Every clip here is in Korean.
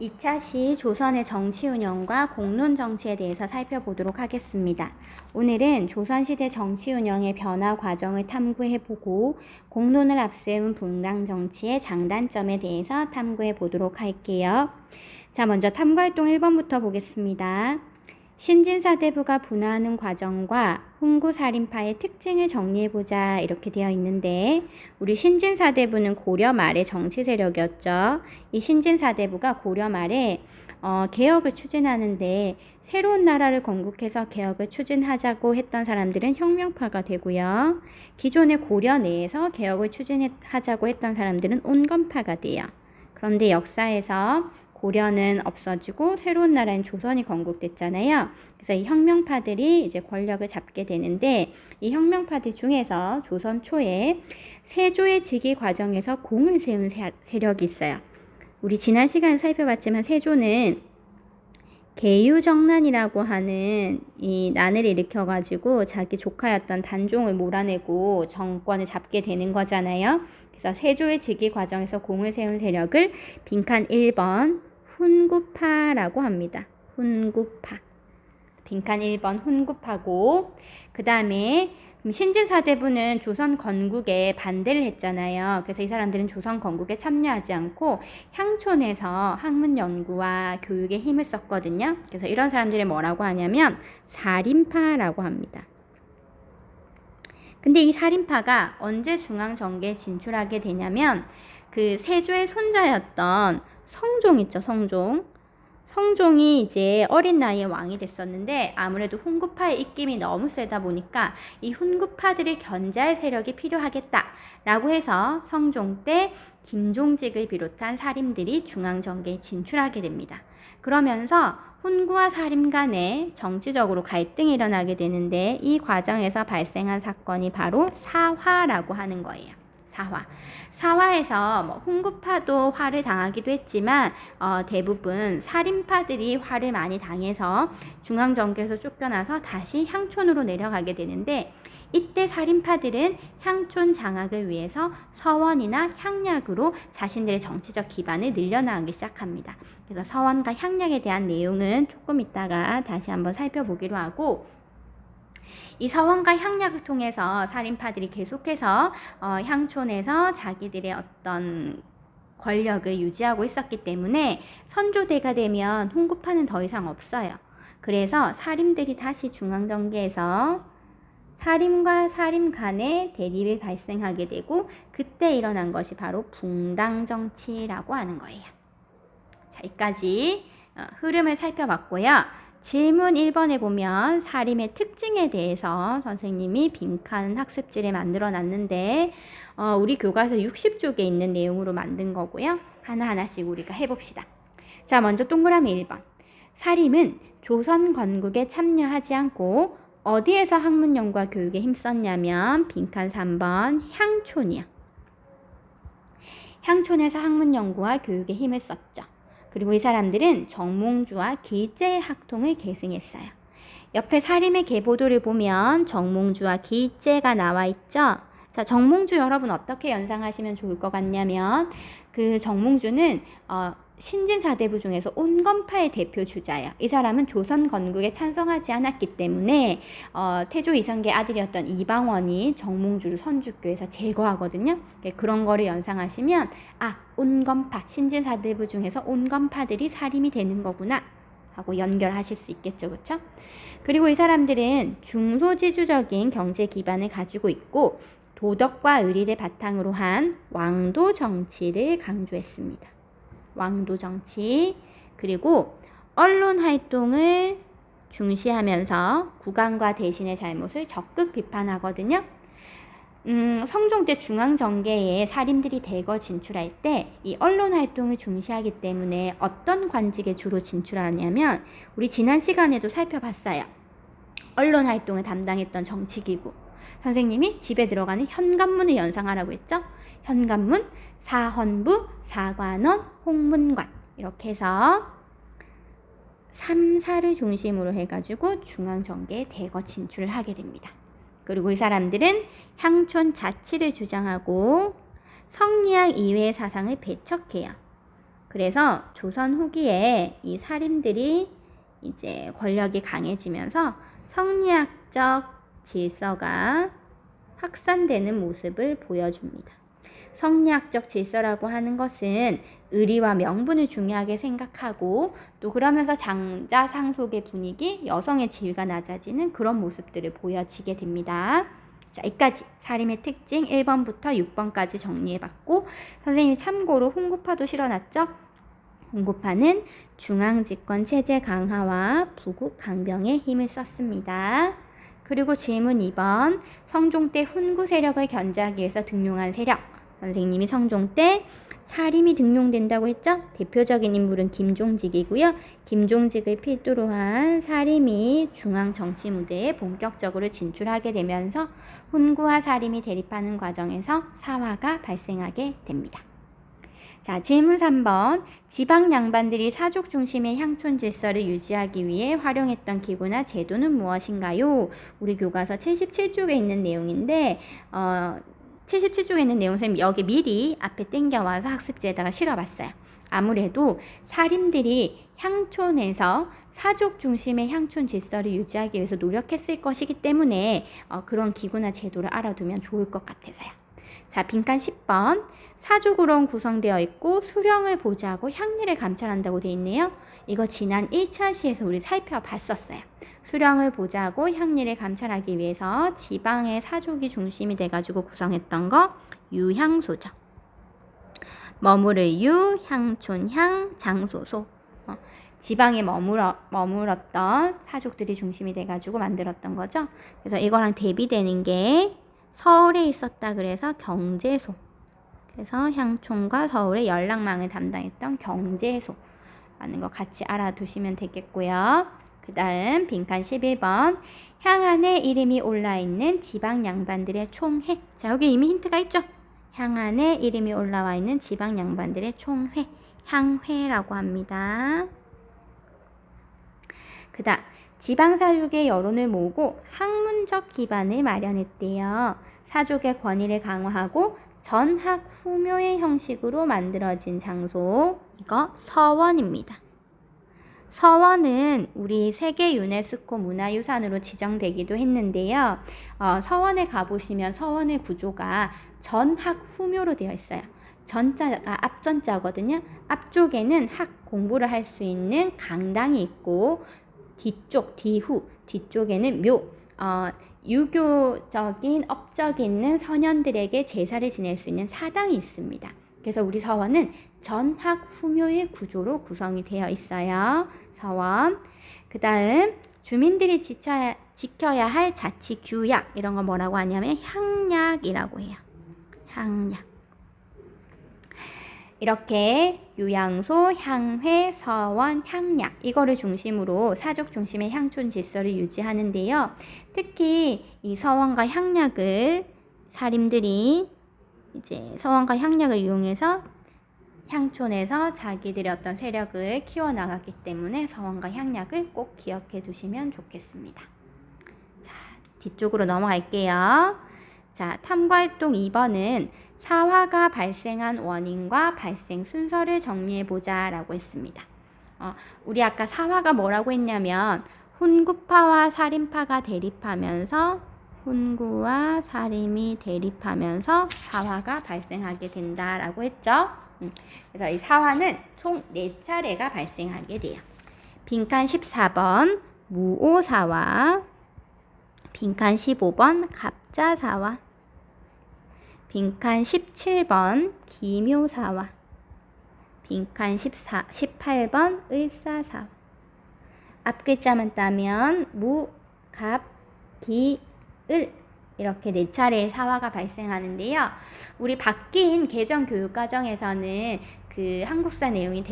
2차 조선의 정치 운영과 공론 정치에 대해서 살펴보도록 하겠습니다. 오늘은 조선시대 정치 운영의 변화 과정을 탐구해보고 공론을 앞세운 분당 정치의 장단점에 대해서 탐구해보도록 할게요. 자, 먼저 탐구활동 1번부터 보겠습니다. 신진사대부가 분화하는 과정과 훈구살인파의 특징을 정리해보자 이렇게 되어 있는데, 우리 신진사대부는 고려 말의 정치 세력이었죠. 이 신진사대부가 고려 말에 개혁을 추진하는데, 새로운 나라를 건국해서 개혁을 추진하자고 했던 사람들은 혁명파가 되고요. 기존의 고려 내에서 개혁을 추진하자고 했던 사람들은 온건파가 돼요. 그런데 역사에서 고려는 없어지고 새로운 나라인 조선이 건국됐잖아요. 그래서 이 혁명파들이 이제 권력을 잡게 되는데, 이 혁명파들 중에서 조선 초에 세조의 즉위 과정에서 공을 세운 세력이 있어요. 우리 지난 시간에 살펴봤지만 세조는 계유정난이라고 하는 이 난을 일으켜가지고 자기 조카였던 단종을 몰아내고 정권을 잡게 되는 거잖아요. 그래서 세조의 즉위 과정에서 공을 세운 세력을 빈칸 1번 훈구파라고 합니다. 훈구파. 빈칸 1번 훈구파고, 그 다음에 신진사대부는 조선 건국에 반대를 했잖아요. 그래서 이 사람들은 조선 건국에 참여하지 않고 향촌에서 학문 연구와 교육에 힘을 썼거든요. 그래서 이런 사람들이 뭐라고 하냐면 살인파라고 합니다. 근데 이 살인파가 언제 중앙정계에 진출하게 되냐면, 그 세조의 손자였던 성종 있죠, 성종. 성종이 이제 어린 나이에 왕이 됐었는데, 아무래도 훈구파의 입김이 너무 세다 보니까 이 훈구파들을 견제할 세력이 필요하겠다라고 해서 성종 때 김종직을 비롯한 살인들이 중앙정계에 진출하게 됩니다. 그러면서 훈구와 살인 간에 정치적으로 갈등이 일어나게 되는데, 이 과정에서 발생한 사건이 바로 사화라고 하는 거예요. 사화에서 훈구파도 화를 당하기도 했지만 대부분 살인파들이 화를 많이 당해서 중앙정계에서 쫓겨나서 다시 향촌으로 내려가게 되는데, 이때 살인파들은 향촌 장악을 위해서 서원이나 향약으로 자신들의 정치적 기반을 늘려나가기 시작합니다. 그래서 서원과 향약에 대한 내용은 조금 이따가 다시 한번 살펴보기로 하고, 이 서원과 향약을 통해서 살인파들이 계속해서 향촌에서 자기들의 어떤 권력을 유지하고 있었기 때문에 선조대가 되면 훈구파는 더 이상 없어요. 그래서 살인들이 다시 중앙정계에서 살인과 살인 간의 대립이 발생하게 되고, 그때 일어난 것이 바로 붕당정치라고 하는 거예요. 자, 여기까지 흐름을 살펴봤고요. 질문 1번에 보면 살인의 특징에 대해서 선생님이 빈칸 학습지를 만들어 놨는데, 우리 교과서 60쪽에 있는 내용으로 만든 거고요. 하나하나씩 우리가 해봅시다. 자, 먼저 동그라미 1번. 살인은 조선 건국에 참여하지 않고 어디에서 학문 연구와 교육에 힘썼냐면 빈칸 3번 향촌이요. 향촌에서 학문 연구와 교육에 힘을 썼죠. 그리고 이 사람들은 정몽주와 기일제의 학통을 계승했어요. 옆에 살인의 계보도를 보면 정몽주와 기일제가 나와 있죠. 자, 정몽주 여러분 어떻게 연상하시면 좋을 것 같냐면, 그 정몽주는 신진사대부 중에서 온건파의 대표 주자예요. 이 사람은 조선 건국에 찬성하지 않았기 때문에 태조 이성계 아들이었던 이방원이 정몽주를 선주교에서 제거하거든요. 그런 거를 연상하시면 온건파, 신진사대부 중에서 온건파들이 살인이 되는 거구나 하고 연결하실 수 있겠죠. 그렇죠? 그리고 이 사람들은 중소지주적인 경제 기반을 가지고 있고 도덕과 의리를 바탕으로 한 왕도 정치를 강조했습니다. 왕도 정치. 그리고 언론 활동을 중시하면서 국왕과 대신의 잘못을 적극 비판하거든요. 성종 때 중앙정계에 살인들이 대거 진출할 때 이 언론 활동을 중시하기 때문에 어떤 관직에 주로 진출하냐면, 우리 지난 시간에도 살펴봤어요. 언론 활동을 담당했던 정치기구. 선생님이 집에 들어가는 현관문을 연상하라고 했죠. 현관문, 사헌부, 사관원, 홍문관, 이렇게 해서 3사를 중심으로 해가지고 중앙정계에 대거 진출을 하게 됩니다. 그리고 이 사람들은 향촌 자치를 주장하고 성리학 이외의 사상을 배척해요. 그래서 조선 후기에 이 살인들이 이제 권력이 강해지면서 성리학적 질서가 확산되는 모습을 보여줍니다. 성리학적 질서라고 하는 것은 의리와 명분을 중요하게 생각하고 또 그러면서 장자 상속의 분위기, 여성의 지위가 낮아지는 그런 모습들을 보여지게 됩니다. 자, 여기까지 살인의 특징 1번부터 6번까지 정리해봤고 선생님이 참고로 홍구파도 실어놨죠? 홍구파는 중앙집권 체제 강화와 부국 강병에 힘을 썼습니다. 그리고 질문 2번 성종 때 훈구 세력을 견제하기 위해서 등용한 세력. 선생님이 성종 때 사림이 등용된다고 했죠? 대표적인 인물은 김종직이고요. 김종직을 필두로 한 사림이 중앙 정치 무대에 본격적으로 진출하게 되면서 훈구와 사림이 대립하는 과정에서 사화가 발생하게 됩니다. 자, 질문 3번. 지방 양반들이 사족 중심의 향촌 질서를 유지하기 위해 활용했던 기구나 제도는 무엇인가요? 우리 교과서 77쪽에 있는 내용인데 77쪽에 있는 내용 선생님 여기 미리 앞에 땡겨와서 학습지에다가 실어봤어요. 아무래도 사림들이 향촌에서 사족 중심의 향촌 질서를 유지하기 위해서 노력했을 것이기 때문에 그런 기구나 제도를 알아두면 좋을 것 같아서요. 자, 빈칸 10번. 사족으로 구성되어 있고 수령을 보좌하고 향리를 감찰한다고 되어 있네요. 이거 지난 1차 시에서 우리 살펴봤었어요. 수령을 보좌하고 향리를 감찰하기 위해서 지방의 사족이 중심이 돼가지고 구성했던 거 유향소죠. 머무를 유, 향촌, 향, 장소소. 지방에 머물었던 사족들이 중심이 돼가지고 만들었던 거죠. 그래서 이거랑 대비되는 게 서울에 있었다 그래서 경제소. 그래서 향촌과 서울의 연락망을 담당했던 경제소라는 거 같이 알아두시면 되겠고요. 그 다음 빈칸 11번. 향안에 이름이 올라있는 지방 양반들의 총회. 자, 여기 이미 힌트가 있죠? 향안에 이름이 올라와 있는 지방 양반들의 총회. 향회라고 합니다. 그 다음 지방사족의 여론을 모으고 학문적 기반을 마련했대요. 사족의 권위를 강화하고 전학 후묘의 형식으로 만들어진 장소, 이거 서원입니다. 서원은 우리 세계 유네스코 문화유산으로 지정되기도 했는데요. 서원에 가보시면 서원의 구조가 전학 후묘로 되어 있어요. 전자가 앞전자거든요. 앞쪽에는 학 공부를 할 수 있는 강당이 있고 뒤쪽에는 묘, 유교적인 업적이 있는 선현들에게 제사를 지낼 수 있는 사당이 있습니다. 그래서 우리 서원은 전학 후묘의 구조로 구성이 되어 있어요. 서원. 그 다음 주민들이 지켜야 할 자치 규약 이런 거 뭐라고 하냐면 향약이라고 해요. 향약. 이렇게 유양소, 향회, 서원, 향약 이거를 중심으로 사족 중심의 향촌 질서를 유지하는데요. 특히 이 서원과 향약을 사림들이 이제 서원과 향약을 이용해서 향촌에서 자기들의 어떤 세력을 키워나갔기 때문에 서원과 향약을 꼭 기억해 두시면 좋겠습니다. 자, 뒤쪽으로 넘어갈게요. 자, 탐구활동 2번은 사화가 발생한 원인과 발생 순서를 정리해보자 라고 했습니다. 우리 아까 사화가 뭐라고 했냐면 훈구파와 살인파가 대립하면서 훈구와 살인이 대립하면서 사화가 발생하게 된다라고 했죠. 그래서 이 사화는 총 4차례가 발생하게 돼요. 빈칸 14번 무오사화, 빈칸 15번 갑자사화, 빈칸 17번 기묘사화, 빈칸 18번 을사사화. 앞글자만 따면 무, 갑, 기, 을 이렇게 4차례의 사화가 발생하는데요. 우리 바뀐 개정 교육과정에서는 그 한국사 내용이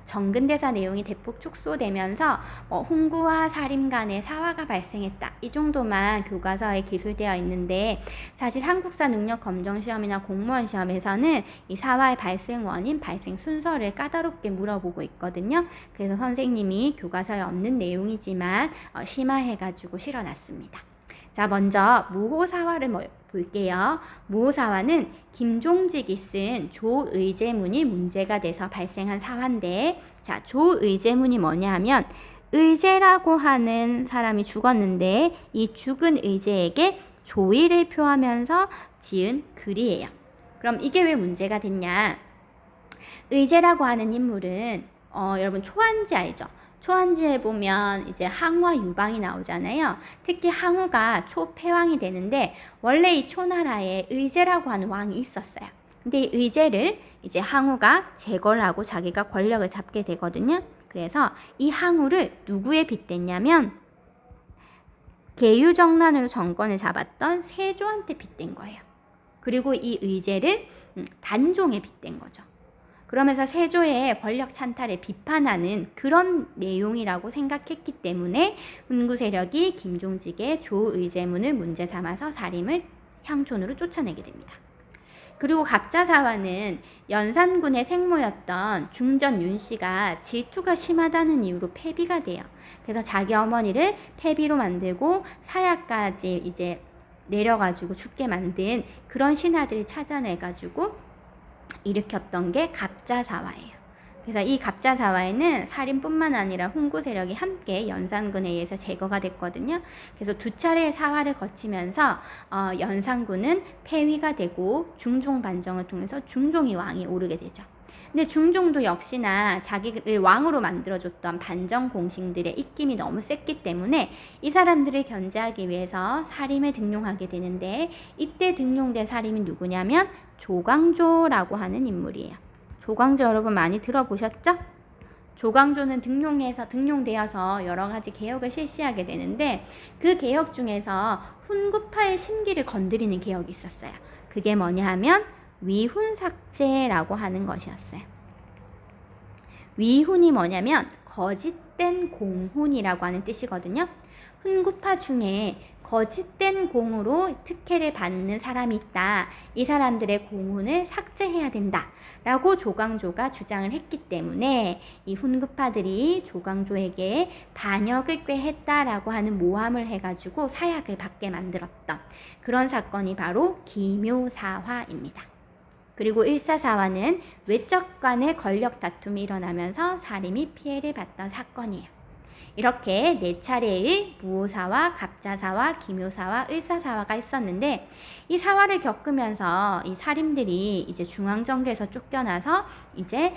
정근대사 내용이 대폭 축소되면서 훈구와 사림 간의 사화가 발생했다. 이 정도만 교과서에 기술되어 있는데 사실 한국사 능력 검정 시험이나 공무원 시험에서는 이 사화의 발생 원인, 발생 순서를 까다롭게 물어보고 있거든요. 그래서 선생님이 교과서에 없는 내용이지만 심화해가지고 실어놨습니다. 자, 먼저 무호사화를 볼게요. 무오사화는 김종직이 쓴 조의제문이 문제가 돼서 발생한 사화인데, 자, 조의제문이 뭐냐 하면 의제라고 하는 사람이 죽었는데 이 죽은 의제에게 조의를 표하면서 지은 글이에요. 그럼 이게 왜 문제가 됐냐? 의제라고 하는 인물은 여러분 초안지 알죠? 초안지에 보면 이제 항우와 유방이 나오잖아요. 특히 항우가 초패왕이 되는데 원래 이 초나라에 의제라고 하는 왕이 있었어요. 근데 이 의제를 이제 항우가 제거를 하고 자기가 권력을 잡게 되거든요. 그래서 이 항우를 누구에 빗댔냐면 계유정난으로 정권을 잡았던 세조한테 빗댄 거예요. 그리고 이 의제를 단종에 빗댄 거죠. 그러면서 세조의 권력 찬탈을 비판하는 그런 내용이라고 생각했기 때문에 훈구 세력이 김종직의 조의제문을 문제 삼아서 사림을 향촌으로 쫓아내게 됩니다. 그리고 갑자사화는 연산군의 생모였던 중전 윤씨가 질투가 심하다는 이유로 폐비가 돼요. 그래서 자기 어머니를 폐비로 만들고 사야까지 이제 내려가지고 죽게 만든 그런 신하들이 찾아내가지고 일으켰던 게 갑자사화예요. 그래서 이 갑자사화에는 살인뿐만 아니라 훈구 세력이 함께 연산군에 의해서 제거가 됐거든요. 그래서 두 차례의 사화를 거치면서 연산군은 폐위가 되고 중종 반정을 통해서 중종이 왕이 오르게 되죠. 근데 중종도 역시나 자기를 왕으로 만들어줬던 반정 공신들의 입김이 너무 셌기 때문에 이 사람들을 견제하기 위해서 사림에 등용하게 되는데, 이때 등용된 사림이 누구냐면 조광조라고 하는 인물이에요. 조광조 여러분 많이 들어보셨죠? 조광조는 등용되어서 여러 가지 개혁을 실시하게 되는데, 그 개혁 중에서 훈구파의 심기를 건드리는 개혁이 있었어요. 그게 뭐냐 하면 위훈삭제라고 하는 것이었어요. 위훈이 뭐냐면 거짓된 공훈이라고 하는 뜻이거든요. 훈구파 중에 거짓된 공으로 특혜를 받는 사람이 있다. 이 사람들의 공훈을 삭제해야 된다. 라고 조광조가 주장을 했기 때문에 이 훈구파들이 조광조에게 반역을 꾀했다라고 하는 모함을 해가지고 사약을 받게 만들었던 그런 사건이 바로 기묘사화입니다. 그리고 일사사화는 외적 간의 권력 다툼이 일어나면서 사림이 피해를 봤던 사건이에요. 이렇게 네 차례의 무오사화, 갑자사화, 기묘사화, 을사사화가 있었는데, 이 사화를 겪으면서 이 사림들이 이제 중앙정계에서 쫓겨나서 이제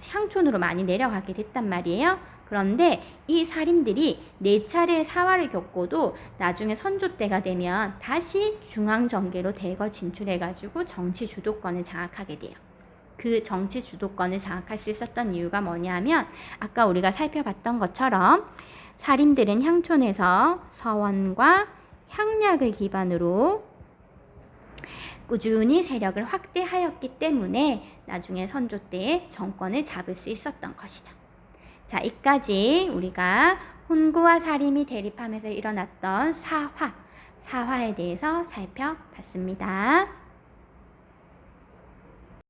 향촌으로 많이 내려가게 됐단 말이에요. 그런데 이 사림들이 네 차례의 사화를 겪고도 나중에 선조 때가 되면 다시 중앙정계로 대거 진출해가지고 정치 주도권을 장악하게 돼요. 그 정치 주도권을 장악할 수 있었던 이유가 뭐냐면 아까 우리가 살펴봤던 것처럼 사림들은 향촌에서 서원과 향약을 기반으로 꾸준히 세력을 확대하였기 때문에 나중에 선조 때에 정권을 잡을 수 있었던 것이죠. 자, 이까지 우리가 훈구와 사림이 대립하면서 일어났던 사화에 대해서 살펴봤습니다.